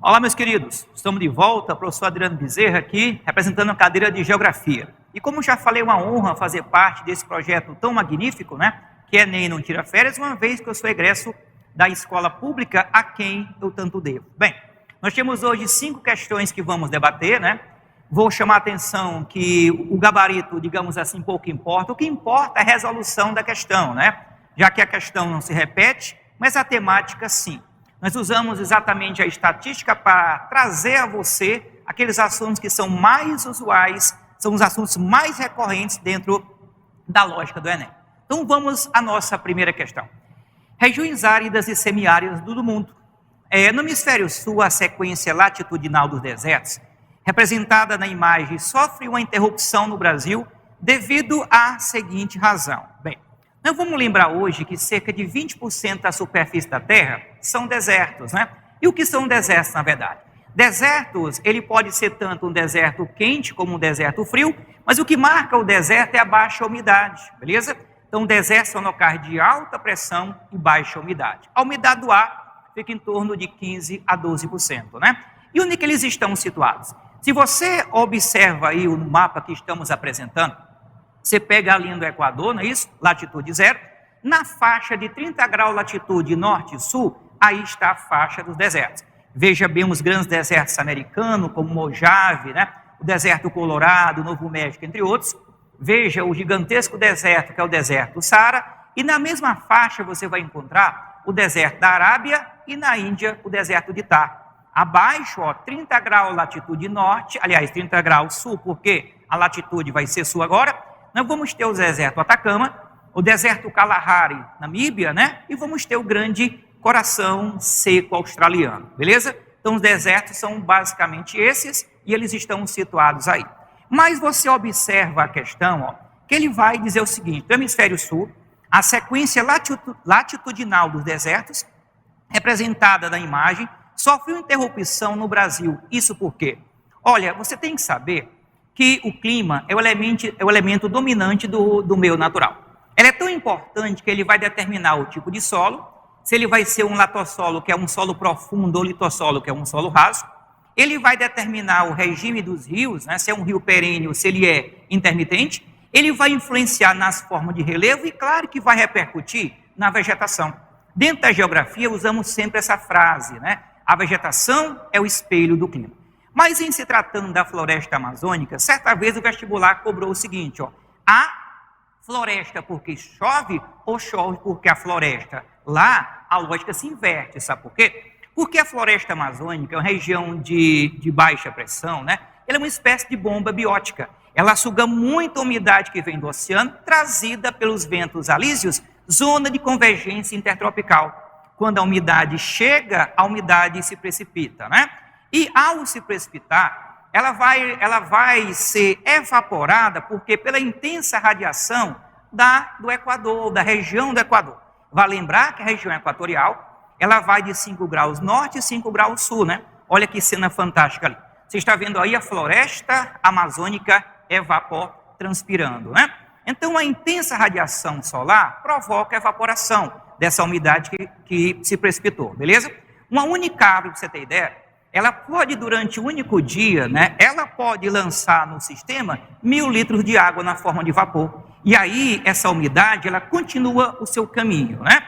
Olá, meus queridos, estamos de volta, professor Adriano Bezerra aqui, representando a cadeira de Geografia. E como já falei, é uma honra fazer parte desse projeto tão magnífico, né, que é Enem Não Tira Férias, uma vez que eu sou egresso da escola pública a quem eu tanto devo. Bem, nós temos hoje 5 questões que vamos debater, né? Vou chamar a atenção que o gabarito, digamos assim, pouco importa. O que importa é a resolução da questão, né? Já que a questão não se repete, mas a temática sim. Nós usamos exatamente a estatística para trazer a você aqueles assuntos que são mais usuais, são os assuntos mais recorrentes dentro da lógica do Enem. Então vamos à nossa primeira questão. Regiões áridas e semiáridas do mundo. No hemisfério sul, a sequência latitudinal dos desertos, representada na imagem, sofre uma interrupção no Brasil devido à seguinte razão. Bem, nós vamos lembrar hoje que cerca de 20% da superfície da Terra são desertos, né? E o que são desertos, na verdade? Desertos, ele pode ser tanto um deserto quente como um deserto frio, mas o que marca o deserto é a baixa umidade, beleza? Então, desertos são locais de alta pressão e baixa umidade. A umidade do ar fica em torno de 15% a 12%, né? E onde é que eles estão situados? Se você observa aí no mapa que estamos apresentando, você pega a linha do Equador, não é isso? Latitude 0. Na faixa de 30 graus latitude norte e sul, aí está a faixa dos desertos. Veja bem os grandes desertos americanos, como Mojave, né? O deserto Colorado, Novo México, entre outros. Veja o gigantesco deserto, que é o deserto do Saara. E na mesma faixa você vai encontrar o deserto da Arábia e na Índia, o deserto de Thar. Abaixo, 30 graus latitude norte, aliás, 30 graus sul, porque a latitude vai ser sul agora. Nós vamos ter o deserto Atacama, o deserto Kalahari, Namíbia, né? E vamos ter o grande coração seco australiano, beleza? Então, os desertos são basicamente esses e eles estão situados aí. Mas você observa a questão, que ele vai dizer o seguinte: no hemisfério sul, a sequência latitudinal dos desertos, representada na imagem, sofreu interrupção no Brasil. Isso por quê? Olha, você tem que saber que o clima é o elemento dominante do meio natural. Ele é tão importante que ele vai determinar o tipo de solo, se ele vai ser um latossolo, que é um solo profundo, ou litossolo, que é um solo raso. Ele vai determinar o regime dos rios, né, se é um rio perene ou se ele é intermitente. Ele vai influenciar nas formas de relevo e, claro, que vai repercutir na vegetação. Dentro da geografia, usamos sempre essa frase, né? A vegetação é o espelho do clima. Mas em se tratando da floresta amazônica, certa vez o vestibular cobrou o seguinte, a floresta porque chove ou chove porque a floresta? Lá a lógica se inverte, sabe por quê? Porque a floresta amazônica é uma região de baixa pressão, né? Ela é uma espécie de bomba biótica. Ela suga muita umidade que vem do oceano, trazida pelos ventos alísios, zona de convergência intertropical. Quando a umidade chega, a umidade se precipita, né? E ao se precipitar, ela vai ser evaporada porque pela intensa radiação do Equador, da região do Equador. Vai lembrar que a região equatorial, ela vai de 5 graus norte e 5 graus sul, né? Olha que cena fantástica ali. Você está vendo aí a floresta amazônica evapotranspirando, né? Então a intensa radiação solar provoca a evaporação dessa umidade que se precipitou, beleza? Uma única árvore, para você ter ideia, ela pode, durante um único dia, né, ela pode lançar no sistema 1.000 litros de água na forma de vapor. E aí, essa umidade, ela continua o seu caminho, né?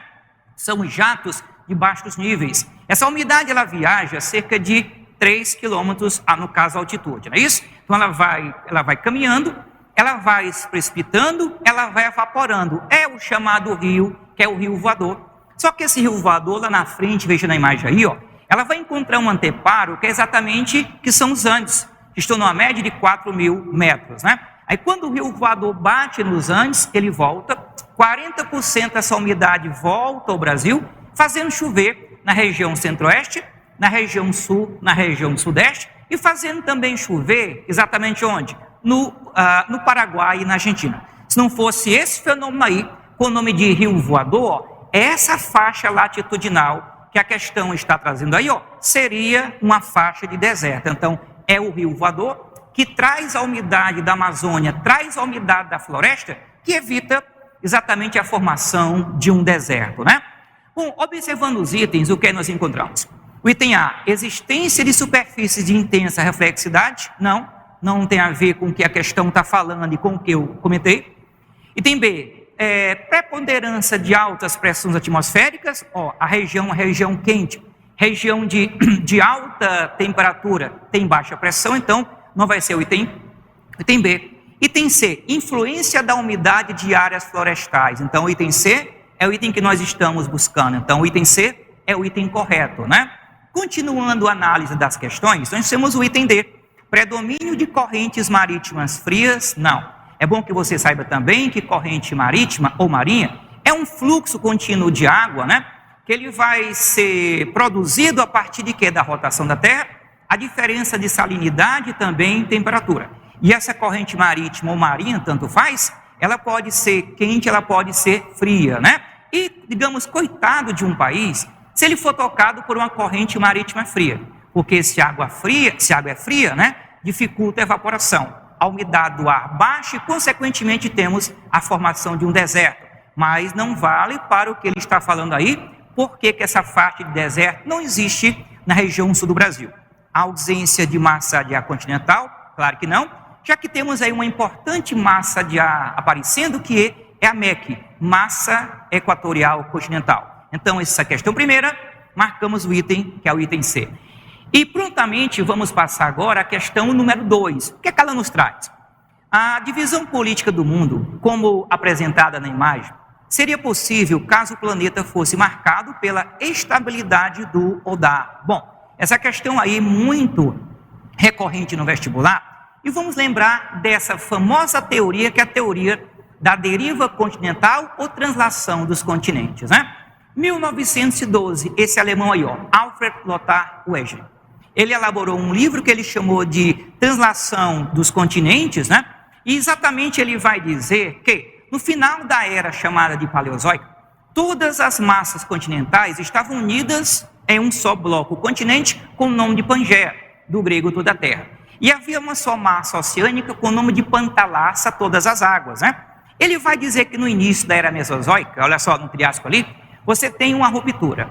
São jatos de baixos níveis. Essa umidade, ela viaja cerca de 3 quilômetros, no caso, a altitude, não é isso? Então, ela vai caminhando, ela vai se precipitando, ela vai evaporando. É o chamado rio, que é o rio voador. Só que esse rio voador, lá na frente, veja na imagem aí, ela vai encontrar um anteparo, que é exatamente, que são os Andes, que estão numa média de 4.000 metros, né? Aí quando o rio voador bate nos Andes, ele volta, 40% dessa umidade volta ao Brasil, fazendo chover na região centro-oeste, na região sul, na região sudeste, e fazendo também chover, exatamente onde? No Paraguai e na Argentina. Se não fosse esse fenômeno aí, com o nome de rio voador, essa faixa latitudinal que a questão está trazendo aí, seria uma faixa de deserto. Então, é o rio voador que traz a umidade da Amazônia, traz a umidade da floresta, que evita exatamente a formação de um deserto, né? Bom, observando os itens, o que nós encontramos? O item A, existência de superfícies de intensa reflexidade? Não tem a ver com o que a questão está falando e com o que eu comentei. Item B, preponderância de altas pressões atmosféricas? A região quente, região de alta temperatura tem baixa pressão, então não vai ser o item B. Item C, influência da umidade de áreas florestais. Então o item C é o item que nós estamos buscando. Então o item C é o item correto, né? Continuando a análise das questões, nós temos o item D, predomínio de correntes marítimas frias? Não. É bom que você saiba também que corrente marítima ou marinha é um fluxo contínuo de água, né? Que ele vai ser produzido a partir de quê? Da rotação da Terra, a diferença de salinidade e também temperatura. E essa corrente marítima ou marinha, tanto faz, ela pode ser quente, ela pode ser fria, né? E, digamos, coitado de um país, se ele for tocado por uma corrente marítima fria, porque se a água é fria, né, dificulta a evaporação, a umidade do ar baixa e, consequentemente, temos a formação de um deserto. Mas não vale para o que ele está falando aí, porque que essa faixa de deserto não existe na região sul do Brasil. A ausência de massa de ar continental? Claro que não, já que temos aí uma importante massa de ar aparecendo, que é a MEC, massa equatorial continental. Então, essa questão primeira, marcamos o item, que é o item C. E prontamente vamos passar agora à questão número 2. O que é que ela nos traz? A divisão política do mundo, como apresentada na imagem, seria possível caso o planeta fosse marcado pela estabilidade do Odar. Bom, essa questão aí muito recorrente no vestibular, e vamos lembrar dessa famosa teoria, que é a teoria da deriva continental ou translação dos continentes, né? 1912, esse alemão aí, Alfred Lothar Wegener, ele elaborou um livro que ele chamou de Translação dos Continentes, né? E exatamente ele vai dizer que, no final da era chamada de Paleozoica, todas as massas continentais estavam unidas em um só bloco, o continente, com o nome de Pangeia, do grego toda a terra. E havia uma só massa oceânica com o nome de Pantalassa, todas as águas, né? Ele vai dizer que no início da era Mesozoica, olha só no triássico ali, você tem uma ruptura,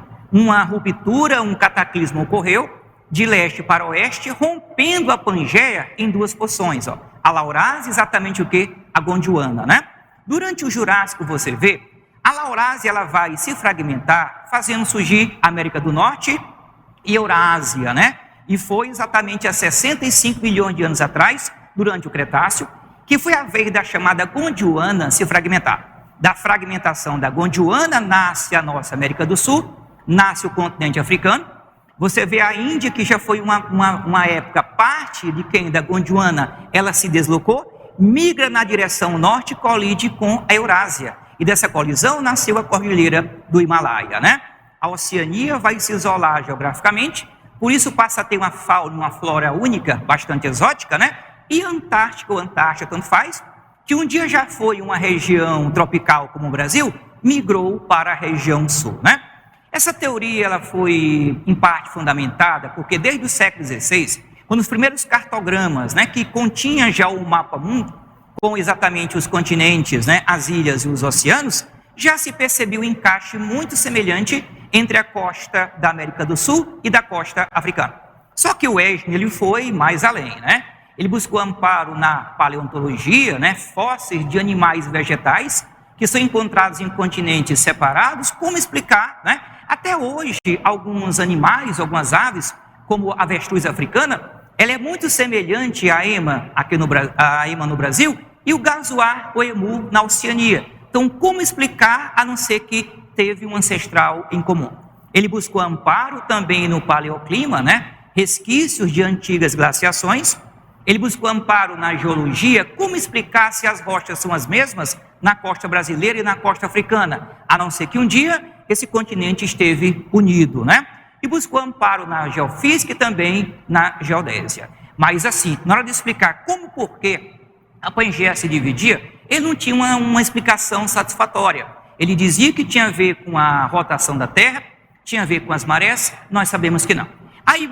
um cataclismo ocorreu de leste para oeste, rompendo a Pangeia em duas porções, a Laurásia, exatamente o que? A Gondwana, né? Durante o Jurássico, você vê, a Laurásia ela vai se fragmentar, fazendo surgir a América do Norte e Eurásia, né? E foi exatamente há 65 milhões de anos atrás, durante o Cretáceo, que foi a vez da chamada Gondwana se fragmentar. Da fragmentação da Gondwana nasce a nossa América do Sul, nasce o continente africano. Você vê a Índia, que já foi uma época parte de quem? Da Gondwana, ela se deslocou, migra na direção norte e colide com a Eurásia. E dessa colisão nasceu a cordilheira do Himalaia, né? A Oceania vai se isolar geograficamente, por isso passa a ter uma fauna, uma flora única, bastante exótica, né? E Antártica ou Antártida, tanto faz, que um dia já foi uma região tropical como o Brasil, migrou para a região sul, né? Essa teoria ela foi, em parte, fundamentada, porque desde o século XVI, quando os primeiros cartogramas, né, que continham já o mapa mundo, com exatamente os continentes, né, as ilhas e os oceanos, já se percebeu um encaixe muito semelhante entre a costa da América do Sul e da costa africana. Só que o Wegener, ele foi mais além, né? Ele buscou amparo na paleontologia, né, fósseis de animais e vegetais que são encontrados em continentes separados. Como explicar, né? Até hoje, alguns animais, algumas aves, como a avestruz africana, ela é muito semelhante à ema, a ema no Brasil, e o gazoar, o emu, na Oceania. Então, como explicar, a não ser que teve um ancestral em comum? Ele buscou amparo também no paleoclima, né? Resquícios de antigas glaciações. Ele buscou amparo na geologia, como explicar se as rochas são as mesmas na costa brasileira e na costa africana, a não ser que um dia esse continente esteve unido, né? E buscou amparo na geofísica e também na geodésia. Mas assim, na hora de explicar como, por que a Pangeia se dividia, ele não tinha uma explicação satisfatória. Ele dizia que tinha a ver com a rotação da Terra, tinha a ver com as marés, nós sabemos que não. Aí,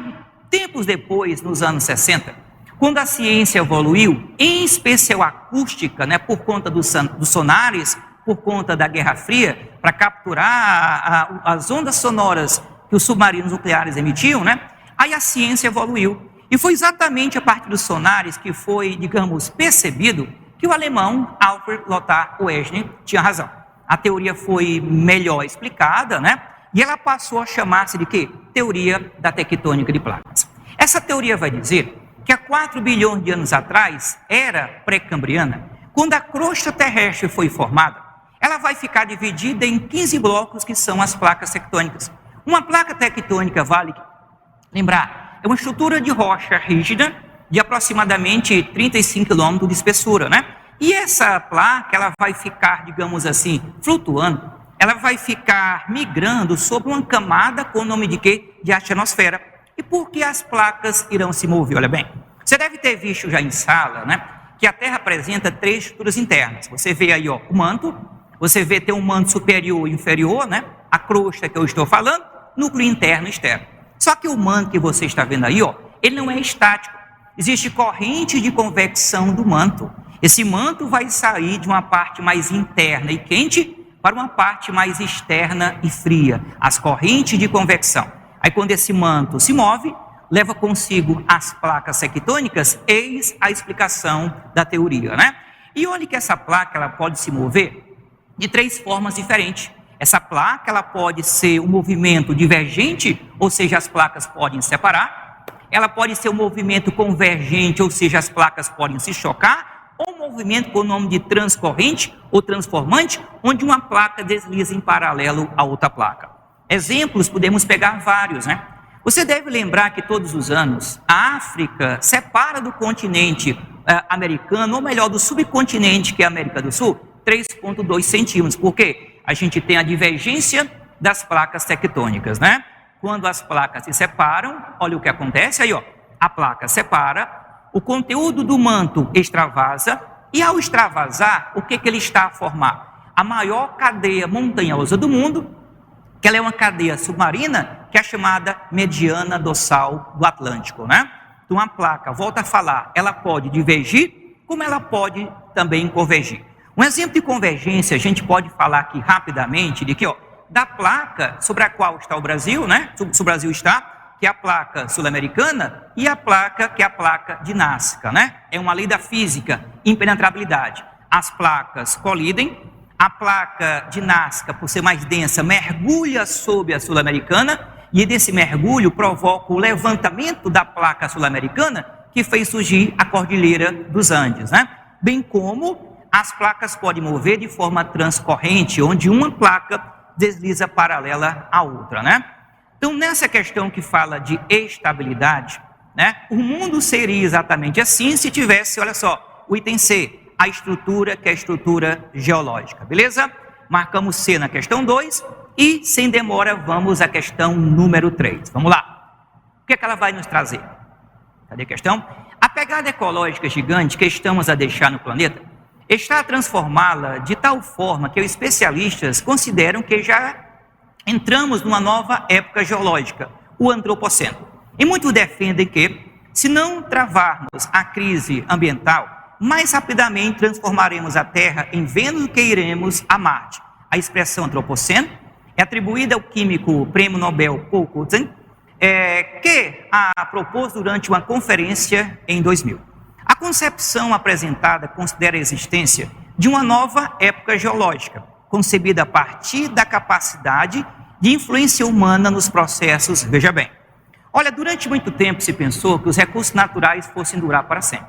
tempos depois, nos anos 60, quando a ciência evoluiu, em especial a acústica, né, por conta dos sonares, por conta da Guerra Fria, para capturar as ondas sonoras que os submarinos nucleares emitiam, né? Aí a ciência evoluiu. E foi exatamente a partir dos sonares que foi, digamos, percebido que o alemão Alfred Lothar Wegener tinha razão. A teoria foi melhor explicada, né? E ela passou a chamar-se de quê? Teoria da tectônica de placas. Essa teoria vai dizer que há 4 bilhões de anos atrás, era pré-cambriana, quando a crosta terrestre foi formada, ela vai ficar dividida em 15 blocos que são as placas tectônicas. Uma placa tectônica, vale lembrar, é uma estrutura de rocha rígida de aproximadamente 35 km de espessura, né? E essa placa, ela vai ficar, digamos assim, flutuando, ela vai ficar migrando sobre uma camada com o nome de quê? De astenosfera. E por que as placas irão se mover? Olha bem, você deve ter visto já em sala, né? Que a Terra apresenta 3 estruturas internas. Você vê aí, ó, o manto, você vê tem um manto superior e inferior, né? A crosta que eu estou falando, núcleo interno e externo. Só que o manto que você está vendo aí, ó, ele não é estático. Existe corrente de convecção do manto. Esse manto vai sair de uma parte mais interna e quente para uma parte mais externa e fria. As correntes de convecção. Aí quando esse manto se move, leva consigo as placas tectônicas, eis a explicação da teoria, né? E olha que essa placa, ela pode se mover de 3 formas diferentes. Essa placa, ela pode ser um movimento divergente, ou seja, as placas podem separar. Ela pode ser um movimento convergente, ou seja, as placas podem se chocar. Ou um movimento com o nome de transcorrente ou transformante, onde uma placa desliza em paralelo a outra placa. Exemplos, podemos pegar vários, né? Você deve lembrar que todos os anos a África separa do continente americano, ou melhor, do subcontinente que é a América do Sul, 3,2 centímetros. Por quê? A gente tem a divergência das placas tectônicas, né? Quando as placas se separam, olha o que acontece aí, ó. A placa separa, o conteúdo do manto extravasa, e ao extravasar, o que ele está a formar? A maior cadeia montanhosa do mundo, que ela é uma cadeia submarina, que é chamada mediana dorsal do Atlântico, né? Então a placa, volta a falar, ela pode divergir, como ela pode também convergir. Um exemplo de convergência, a gente pode falar aqui rapidamente, de que, ó, da placa sobre a qual está o Brasil, né? Se o Brasil está, que é a placa sul-americana, e a placa que é a placa de Nazca, né? É uma lei da física, impenetrabilidade. As placas colidem, a placa de Nazca, por ser mais densa, mergulha sob a sul-americana, e desse mergulho provoca o levantamento da placa sul-americana, que fez surgir a Cordilheira dos Andes, né? Bem como as placas podem mover de forma transcorrente, onde uma placa desliza paralela à outra, né? Então, nessa questão que fala de estabilidade, né, o mundo seria exatamente assim se tivesse, olha só, o item C, a estrutura que é a estrutura geológica, beleza? Marcamos C na questão 2 e, sem demora, vamos à questão número 3. Vamos lá. O que é que ela vai nos trazer? Cadê a questão? A pegada ecológica gigante que estamos a deixar no planeta está a transformá-la de tal forma que os especialistas consideram que já entramos numa nova época geológica, o antropoceno. E muitos defendem que, se não travarmos a crise ambiental, mais rapidamente transformaremos a Terra em Vênus do que iremos a Marte. A expressão antropoceno é atribuída ao químico prêmio Nobel Paul Crutzen, que a propôs durante uma conferência em 2000. A concepção apresentada considera a existência de uma nova época geológica, concebida a partir da capacidade de influência humana nos processos. Veja bem, olha, durante muito tempo se pensou que os recursos naturais fossem durar para sempre.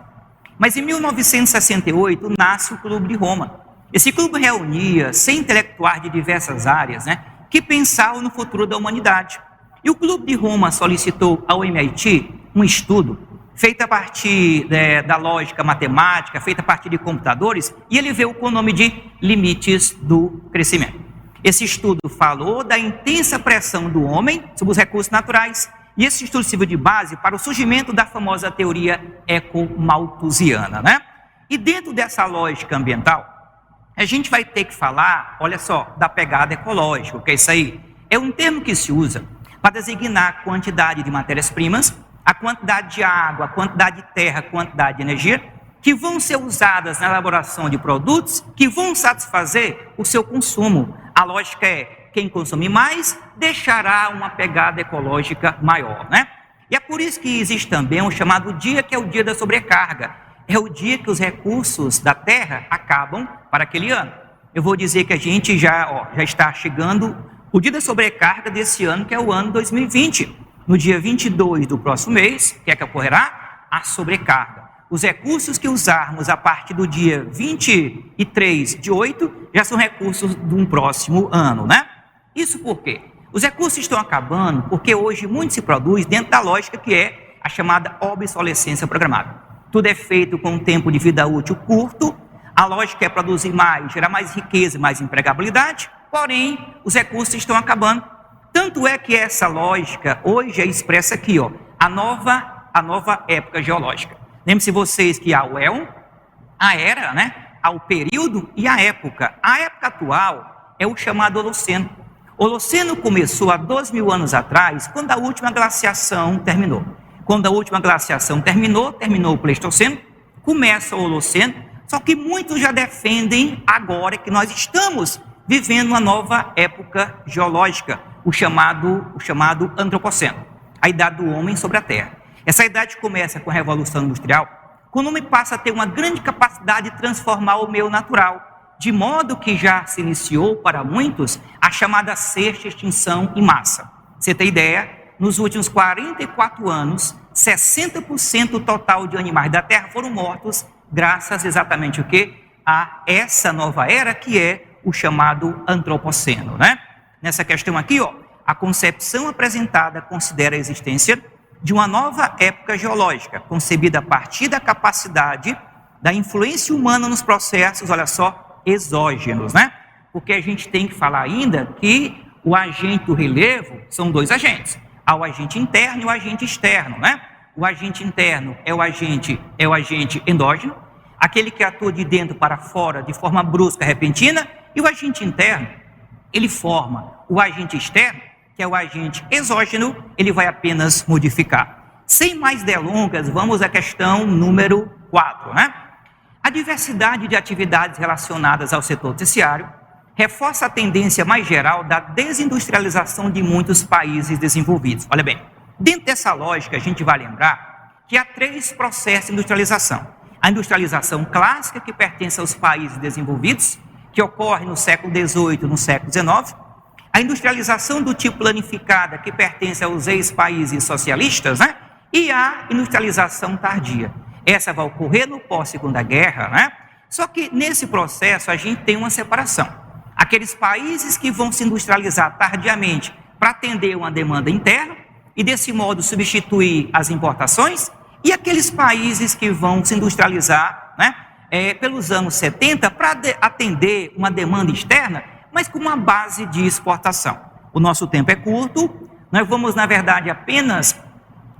Mas em 1968 nasce o Clube de Roma. Esse clube reunia 100 intelectuais de diversas áreas, né, que pensavam no futuro da humanidade. E o Clube de Roma solicitou ao MIT um estudo feito a partir da lógica matemática, feito a partir de computadores, e ele veio com o nome de limites do crescimento. Esse estudo falou da intensa pressão do homem sobre os recursos naturais, e esse estudo serviu de base para o surgimento da famosa teoria ecomalthusiana, né? E dentro dessa lógica ambiental, a gente vai ter que falar, olha só, da pegada ecológica. O que é isso aí? É um termo que se usa para designar a quantidade de matérias-primas, a quantidade de água, a quantidade de terra, a quantidade de energia, que vão ser usadas na elaboração de produtos que vão satisfazer o seu consumo. A lógica é quem consumir mais deixará uma pegada ecológica maior, né? E é por isso que existe também um chamado dia, que é o dia da sobrecarga. É o dia que os recursos da terra acabam para aquele ano. Eu vou dizer que a gente já está chegando o dia da sobrecarga desse ano, que é o ano 2020. No dia 22 do próximo mês, que ocorrerá? A sobrecarga. Os recursos que usarmos a partir do dia 23/8 já são recursos de um próximo ano, né? Isso por quê? Os recursos estão acabando porque hoje muito se produz dentro da lógica que é a chamada obsolescência programada. Tudo é feito com um tempo de vida útil curto, a lógica é produzir mais, gerar mais riqueza, mais empregabilidade, porém os recursos estão acabando. Tanto é que essa lógica hoje é expressa aqui, a nova época geológica. Lembre-se vocês que há o éon, a era, né? Há o período e a época. A época atual é o chamado Holoceno. O Holoceno começou há 2.000 anos atrás, quando a última glaciação terminou. Quando a última glaciação terminou o Pleistoceno, começa o Holoceno, só que muitos já defendem agora que nós estamos vivendo uma nova época geológica, o chamado Antropoceno, a idade do homem sobre a Terra. Essa idade começa com a Revolução Industrial, quando o homem passa a ter uma grande capacidade de transformar o meio natural, de modo que já se iniciou para muitos a chamada sexta extinção em massa. Você tem ideia? Nos últimos 44 anos, 60% total de animais da Terra foram mortos graças exatamente o quê? A essa nova era que é o chamado Antropoceno, né? Nessa questão aqui, a concepção apresentada considera a existência de uma nova época geológica, concebida a partir da capacidade da influência humana nos processos, olha só, exógenos, né? Porque a gente tem que falar ainda que o agente do relevo são dois agentes. Há o agente interno e o agente externo, né? O agente interno é o agente endógeno, aquele que atua de dentro para fora de forma brusca, repentina, e o agente interno, ele forma o agente externo, que é o agente exógeno, ele vai apenas modificar. Sem mais delongas, vamos à questão número 4, né? A diversidade de atividades relacionadas ao setor terciário reforça a tendência mais geral da desindustrialização de muitos países desenvolvidos. Olha bem, dentro dessa lógica, a gente vai lembrar que há 3 processos de industrialização. A industrialização clássica, que pertence aos países desenvolvidos, que ocorre no século XVIII, no século XIX. A industrialização do tipo planificada, que pertence aos ex-países socialistas, né? E a industrialização tardia. Essa vai ocorrer no pós-segunda guerra, né? Só que nesse processo a gente tem uma separação. Aqueles países que vão se industrializar tardiamente para atender uma demanda interna e desse modo substituir as importações, e aqueles países que vão se industrializar, né? Pelos anos 70 para atender uma demanda externa, mas com uma base de exportação. O nosso tempo é curto, nós vamos, na verdade, apenas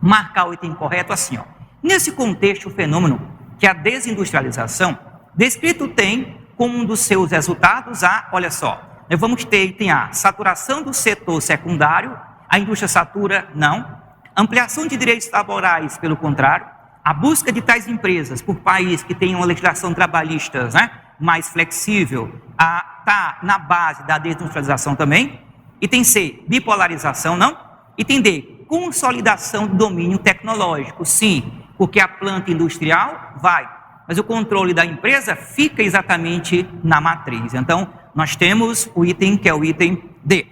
marcar o item correto assim, Nesse contexto, o fenômeno que a desindustrialização descrito tem como um dos seus resultados olha só, nós vamos ter item A, saturação do setor secundário, a indústria satura, não. Ampliação de direitos laborais, pelo contrário. A busca de tais empresas por país que tenham uma legislação trabalhista, né, mais flexível, está na base da desindustrialização também. Item C, bipolarização, não. Item D, consolidação do domínio tecnológico, sim, porque a planta industrial vai, mas o controle da empresa fica exatamente na matriz. Então, nós temos o item que é o item D.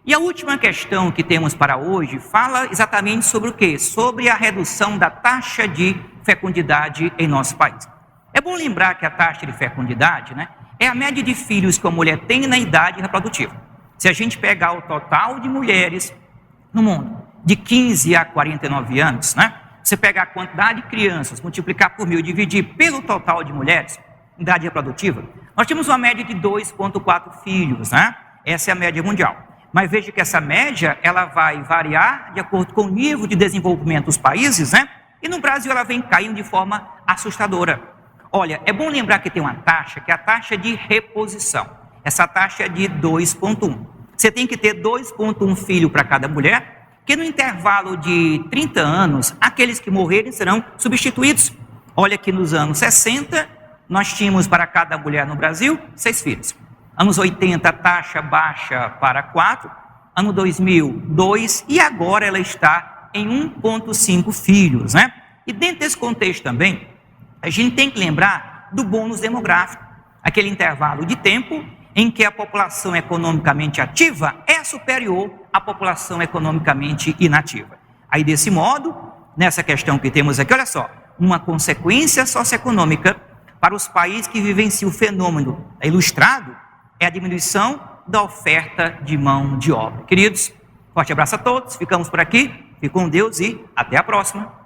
E a última questão que temos para hoje fala exatamente sobre o quê? Sobre a redução da taxa de fecundidade em nosso país. É bom lembrar que a taxa de fecundidade, né, é a média de filhos que a mulher tem na idade reprodutiva. Se a gente pegar o total de mulheres no mundo, de 15 a 49 anos, né, você pegar a quantidade de crianças, multiplicar por 1.000 e dividir pelo total de mulheres em idade reprodutiva, nós temos uma média de 2,4 filhos, né? Essa é a média mundial. Mas veja que essa média, ela vai variar de acordo com o nível de desenvolvimento dos países, né? E no Brasil ela vem caindo de forma assustadora. Olha, é bom lembrar que tem uma taxa, que é a taxa de reposição. Essa taxa é de 2,1. Você tem que ter 2,1 filhos para cada mulher, que no intervalo de 30 anos, aqueles que morrerem serão substituídos. Olha que nos anos 60, nós tínhamos para cada mulher no Brasil 6 filhos. Anos 80, a taxa baixa para 4, ano 2000, 2, e agora ela está em 1,5 filhos, né? E dentro desse contexto também, a gente tem que lembrar do bônus demográfico, aquele intervalo de tempo em que a população economicamente ativa é superior à população economicamente inativa. Aí, desse modo, nessa questão que temos aqui, olha só, uma consequência socioeconômica para os países que vivenciam o fenômeno ilustrado é a diminuição da oferta de mão de obra. Queridos, forte abraço a todos, ficamos por aqui, fique com Deus e até a próxima.